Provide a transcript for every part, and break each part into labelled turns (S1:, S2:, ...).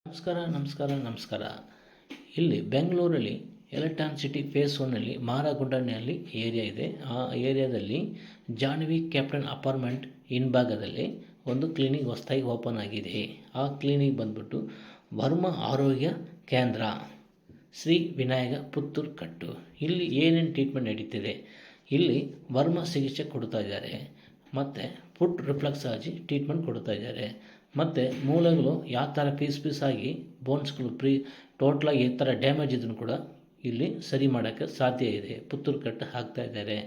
S1: ನಮಸ್ಕಾರ. ಇಲ್ಲಿ ಬೆಂಗಳೂರಲ್ಲಿ ಎಲೆಕ್ಟ್ರಾನ್ ಸಿಟಿ ಫೇಸ್ 1ನಲ್ಲಿ ಮಾರಗುಂಡನಲ್ಲಿ ಏರಿಯಾ ಇದೆ. ಆ ಏರಿಯಾದಲ್ಲಿ ಜಾನ್ವಿ ಕ್ಯಾಪ್ಟನ್ ಅಪಾರ್ಟ್ಮೆಂಟ್ ಹಿಂಭಾಗದಲ್ಲಿ ಒಂದು ಕ್ಲಿನಿಕ್ ಹೊಸದಾಗಿ ಓಪನ್ ಆಗಿದೆ. ಆ ಕ್ಲಿನಿಕ್ ಬಂದ್ಬಿಟ್ಟು ವರ್ಮ ಆರೋಗ್ಯ ಕೇಂದ್ರ, ಶ್ರೀ ವಿನಾಯಕ ಪುತ್ತೂರು ಕಟ್ಟು. ಇಲ್ಲಿ ಏನೇನು ಟ್ರೀಟ್ಮೆಂಟ್ ನಡೀತಿದೆ, ಇಲ್ಲಿ ವರ್ಮ ಚಿಕಿತ್ಸೆ ಕೊಡ್ತಾ ಇದ್ದಾರೆ, ಮತ್ತು ಫುಟ್ ರಿಫ್ಲೆಕ್ಸಾಲಜಿ ಟ್ರೀಟ್ಮೆಂಟ್ ಕೊಡ್ತಾ ಇದ್ದಾರೆ, ಮತ್ತು ಮೂಳೆಗಳು ಯಾವ ಥರ ಪೀಸ್ ಆಗಿ ಬೋನ್ಸ್ಗಳು ಟೋಟ್ಲಾಗಿ ಈ ಥರ ಡ್ಯಾಮೇಜ್ ಇದ್ರೂ ಕೂಡ ಇಲ್ಲಿ ಸರಿ ಮಾಡೋಕ್ಕೆ ಸಾಧ್ಯ ಇದೆ. ಪುತ್ತೂರು ಕಟ್ಟು ಹಾಕ್ತಾ ಇದ್ದಾರೆ.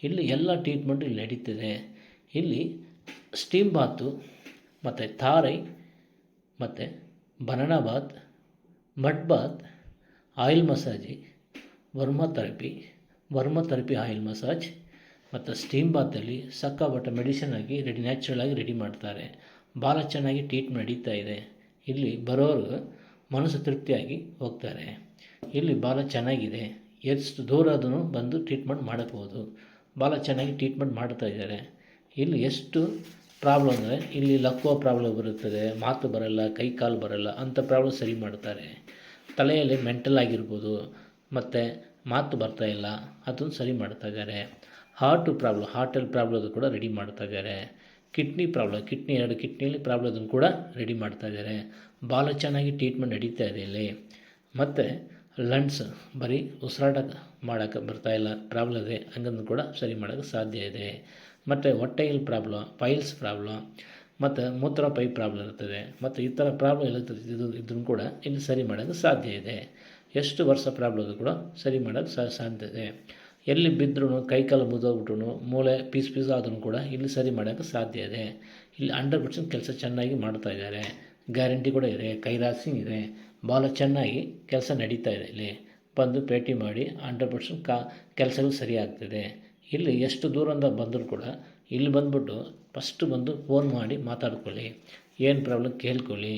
S1: ಇಲ್ಲಿ ಎಲ್ಲ ಟ್ರೀಟ್ಮೆಂಟು ಇಲ್ಲಿ ನಡೀತಿದೆ. ಇಲ್ಲಿ ಸ್ಟೀಮ್ ಬಾತು ಮತ್ತು ತಾರೈ ಮತ್ತು banana bath, mud bath, oil ಮಸಾಜಿ, ವರ್ಮ ಥೆರಪಿ ಆಯಿಲ್ ಮಸಾಜ್ ಮತ್ತು ಸ್ಟೀಮ್ ಬಾತಲ್ಲಿ ಸಕ್ಕಾಬಟ್ಟ ಮೆಡಿಸಿನ್ ಆಗಿ ನ್ಯಾಚುರಲ್ ಆಗಿ ರೆಡಿ ಮಾಡ್ತಾರೆ. ಭಾಳ ಚೆನ್ನಾಗಿ ಟ್ರೀಟ್ಮೆಂಟ್ ನಡೀತಾ ಇದೆ. ಇಲ್ಲಿ ಬರೋರು ಮನಸ್ಸು ತೃಪ್ತಿಯಾಗಿ ಹೋಗ್ತಾರೆ. ಇಲ್ಲಿ ಭಾಳ ಚೆನ್ನಾಗಿದೆ. ಎಷ್ಟು ದೂರ ಆದ್ರೂ ಬಂದು ಟ್ರೀಟ್ಮೆಂಟ್ ಮಾಡಬಹುದು. ಭಾಳ ಚೆನ್ನಾಗಿ ಟ್ರೀಟ್ಮೆಂಟ್ ಮಾಡ್ತಾ ಇದ್ದಾರೆ. ಇಲ್ಲಿ ಎಷ್ಟು ಪ್ರಾಬ್ಲಮ್ ಅಂದರೆ ಇಲ್ಲಿ ಲಕ್ವ ಪ್ರಾಬ್ಲಮ್ ಬರುತ್ತದೆ, ಮಾತು ಬರಲ್ಲ, ಕೈ ಕಾಲು ಬರಲ್ಲ, ಅಂಥ ಪ್ರಾಬ್ಲಮ್ ಸರಿ ಮಾಡ್ತಾರೆ. ತಲೆಯಲ್ಲಿ ಮೆಂಟಲ್ ಆಗಿರ್ಬೋದು ಮತ್ತು ಮಾತು ಬರ್ತಾಯಿಲ್ಲ, ಅದನ್ನು ಸರಿ ಮಾಡ್ತಾ ಇದ್ದಾರೆ. ಹಾರ್ಟಲ್ಲಿ ಪ್ರಾಬ್ಲಮ್ ಕೂಡ ರೆಡಿ ಮಾಡ್ತಾ ಇದ್ದಾರೆ. ಕಿಡ್ನಿ ಪ್ರಾಬ್ಲಮ್, ಎರಡು ಕಿಡ್ನಿಯಲ್ಲಿ ಪ್ರಾಬ್ಲಮ್ ಕೂಡ ರೆಡಿ ಮಾಡ್ತಾ ಇದ್ದಾರೆ. ಭಾಳ ಚೆನ್ನಾಗಿ ಟ್ರೀಟ್ಮೆಂಟ್ ನಡೀತಾ ಇದೆ ಇಲ್ಲಿ. ಮತ್ತು ಲಂಗ್ಸ್ ಬರೀ ಉಸಿರಾಟ ಮಾಡೋಕ್ಕೆ ಬರ್ತಾಯಿಲ್ಲ, ಪ್ರಾಬ್ಲಮ್ ಇದೆ, ಹಂಗಂದು ಕೂಡ ಸರಿ ಮಾಡೋಕ್ಕೆ ಸಾಧ್ಯ ಇದೆ. ಮತ್ತು ಹೊಟ್ಟೆಯಲ್ಲಿ ಪ್ರಾಬ್ಲಮ್, ಪೈಲ್ಸ್ ಪ್ರಾಬ್ಲಮ್ ಮತ್ತು ಮೂತ್ರ ಪೈಪ್ ಪ್ರಾಬ್ಲಮ್ ಇರ್ತದೆ, ಮತ್ತು ಈ ಥರ ಪ್ರಾಬ್ಲಮ್ ಇದ್ರೂ ಕೂಡ ಇಲ್ಲಿ ಸರಿ ಮಾಡೋಕ್ಕೆ ಸಾಧ್ಯ ಇದೆ. ಎಷ್ಟು ವರ್ಷ ಪ್ರಾಬ್ಲಮ್ ಕೂಡ ಸರಿ ಮಾಡೋಕ್ಕೆ ಸಾಧ್ಯ ಇದೆ. ಎಲ್ಲಿ ಬಿದ್ದರೂ ಕೈಕಾಲು ಮುರಿದೋಗ್ಬಿಟ್ರು, ಮೂಳೆ ಪೀಸ್ ಆದ್ರೂ ಕೂಡ ಇಲ್ಲಿ ಸರಿ ಮಾಡೋಕ್ಕೆ ಸಾಧ್ಯ ಇದೆ. ಇಲ್ಲಿ 100% ಕೆಲಸ ಚೆನ್ನಾಗಿ ಮಾಡ್ತಾ ಇದ್ದಾರೆ. ಗ್ಯಾರಂಟಿ ಕೂಡ ಇದೆ, ಕೈರಾಸಿಂಗ್ ಇದೆ. ಭಾಳ ಚೆನ್ನಾಗಿ ಕೆಲಸ ನಡೀತಾ ಇದೆ. ಇಲ್ಲಿ ಬಂದು ಭೇಟಿ ಮಾಡಿ 100% ಕೆಲಸಗಳು ಸರಿ ಆಗ್ತದೆ. ಇಲ್ಲಿ ಎಷ್ಟು ದೂರದಿಂದ ಬಂದರೂ ಕೂಡ ಇಲ್ಲಿ ಬಂದ್ಬಿಟ್ಟು ಫಸ್ಟು ಬಂದು ಫೋನ್ ಮಾಡಿ ಮಾತಾಡ್ಕೊಳ್ಳಿ, ಏನು ಪ್ರಾಬ್ಲಮ್ ಕೇಳ್ಕೊಳ್ಳಿ,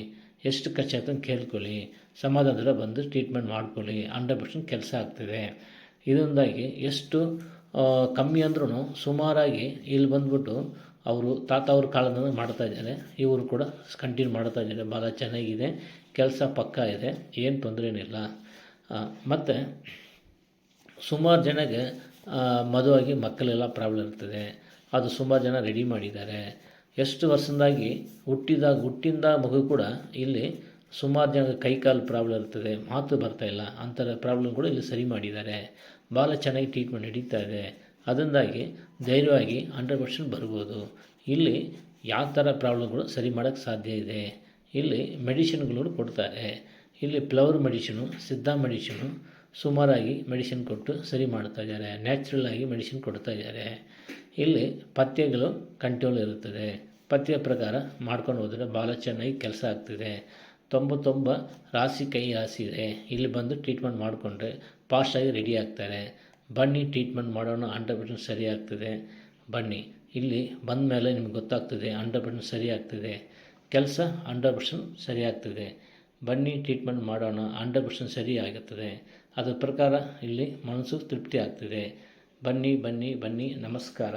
S1: ಎಷ್ಟು ಖರ್ಚಾಗ್ತದೆ ಕೇಳ್ಕೊಳ್ಳಿ, ಸಮಾಧಾನದಿಂದ ಬಂದು ಟ್ರೀಟ್ಮೆಂಟ್ ಮಾಡ್ಕೊಳ್ಳಿ. 100% ಕೆಲಸ ಆಗ್ತದೆ. ಇದರಿಂದಾಗಿ ಎಷ್ಟು ಕಮ್ಮಿ ಅಂದ್ರೂ ಸುಮಾರಾಗಿ ಇಲ್ಲಿ ಬಂದ್ಬಿಟ್ಟು ಅವರು ತಾತ ಅವ್ರ ಕಾಲದಿಂದ ಮಾಡ್ತಾ ಇದ್ದಾರೆ, ಇವರು ಕೂಡ ಕಂಟಿನ್ಯೂ ಮಾಡ್ತಾ ಇದ್ದಾರೆ. ಭಾಳ ಚೆನ್ನಾಗಿದೆ, ಕೆಲಸ ಪಕ್ಕಾ ಇದೆ, ಏನು ತೊಂದರೆನಿಲ್ಲ. ಮತ್ತು ಸುಮಾರು ಜನಕ್ಕೆ ಮದುವಾಗಿ ಮಕ್ಕಳೆಲ್ಲ ಪ್ರಾಬ್ಲಮ್ ಇರ್ತದೆ, ಅದು ಸುಮಾರು ಜನ ರೆಡಿ ಮಾಡಿದ್ದಾರೆ. ಎಷ್ಟು ವರ್ಷದಿಂದಾಗಿ ಹುಟ್ಟಿಂದ ಮಗು ಕೂಡ ಇಲ್ಲಿ ಸುಮಾರು ಜನ ಕೈಕಾಲು ಪ್ರಾಬ್ಲಮ್ ಇರ್ತದೆ, ಮಾತು ಬರ್ತಾಯಿಲ್ಲ, ಅಂಥರ ಪ್ರಾಬ್ಲಮ್ ಕೂಡ ಇಲ್ಲಿ ಸರಿ ಮಾಡಿದ್ದಾರೆ. ಭಾಳ ಚೆನ್ನಾಗಿ ಟ್ರೀಟ್ಮೆಂಟ್ ನಡೀತಾ ಇದೆ. ಅದರಿಂದಾಗಿ ಧೈರ್ಯವಾಗಿ 100% ಬರ್ಬೋದು. ಇಲ್ಲಿ ಯಾವ ಥರ ಪ್ರಾಬ್ಲಮ್ಗಳು ಸರಿ ಮಾಡೋಕ್ಕೆ ಸಾಧ್ಯ ಇದೆ. ಇಲ್ಲಿ ಮೆಡಿಸಿನ್ಗಳು ಕೊಡ್ತಾರೆ. ಇಲ್ಲಿ ಫ್ಲವರ್ ಮೆಡಿಸಿನು, ಸಿದ್ಧ ಮೆಡಿಸಿನು ಸುಮಾರಾಗಿ ಮೆಡಿಸಿನ್ ಕೊಟ್ಟು ಸರಿ ಮಾಡ್ತಾ ಇದ್ದಾರೆ. ನ್ಯಾಚುರಲ್ ಆಗಿ ಮೆಡಿಸಿನ್ ಕೊಡ್ತಾ ಇದ್ದಾರೆ. ಇಲ್ಲಿ ಪಥ್ಯಗಳು ಕಂಟ್ರೋಲ್ ಇರುತ್ತದೆ. ಪಥ್ಯ ಪ್ರಕಾರ ಮಾಡ್ಕೊಂಡು ಹೋದರೆ ಭಾಳ ಚೆನ್ನಾಗಿ ಕೆಲಸ ಆಗ್ತಿದೆ. 99 ರಾಶಿ ಕೈ ರಾಶಿ ಇದೆ. ಇಲ್ಲಿ ಬಂದು ಟ್ರೀಟ್ಮೆಂಟ್ ಮಾಡಿಕೊಂಡ್ರೆ ಫಾಸ್ಟಾಗಿ ರೆಡಿ ಆಗ್ತಾರೆ. ಬನ್ನಿ, ಟ್ರೀಟ್ಮೆಂಟ್ ಮಾಡೋಣ, 100% ಸರಿ ಆಗ್ತದೆ. ಬನ್ನಿ, ಇಲ್ಲಿ ಬಂದ ಮೇಲೆ ನಿಮ್ಗೆ ಗೊತ್ತಾಗ್ತದೆ 100% ಸರಿ ಆಗ್ತದೆ. ಕೆಲಸ 100% ಸರಿ ಆಗ್ತದೆ. ಬನ್ನಿ, ಟ್ರೀಟ್ಮೆಂಟ್ ಮಾಡೋಣ, 100% ಸರಿ ಆಗುತ್ತದೆ. ಅದರ ಪ್ರಕಾರ ಇಲ್ಲಿ ಮನಸ್ಸು ತೃಪ್ತಿ ಆಗ್ತದೆ. ಬನ್ನಿ. ನಮಸ್ಕಾರ.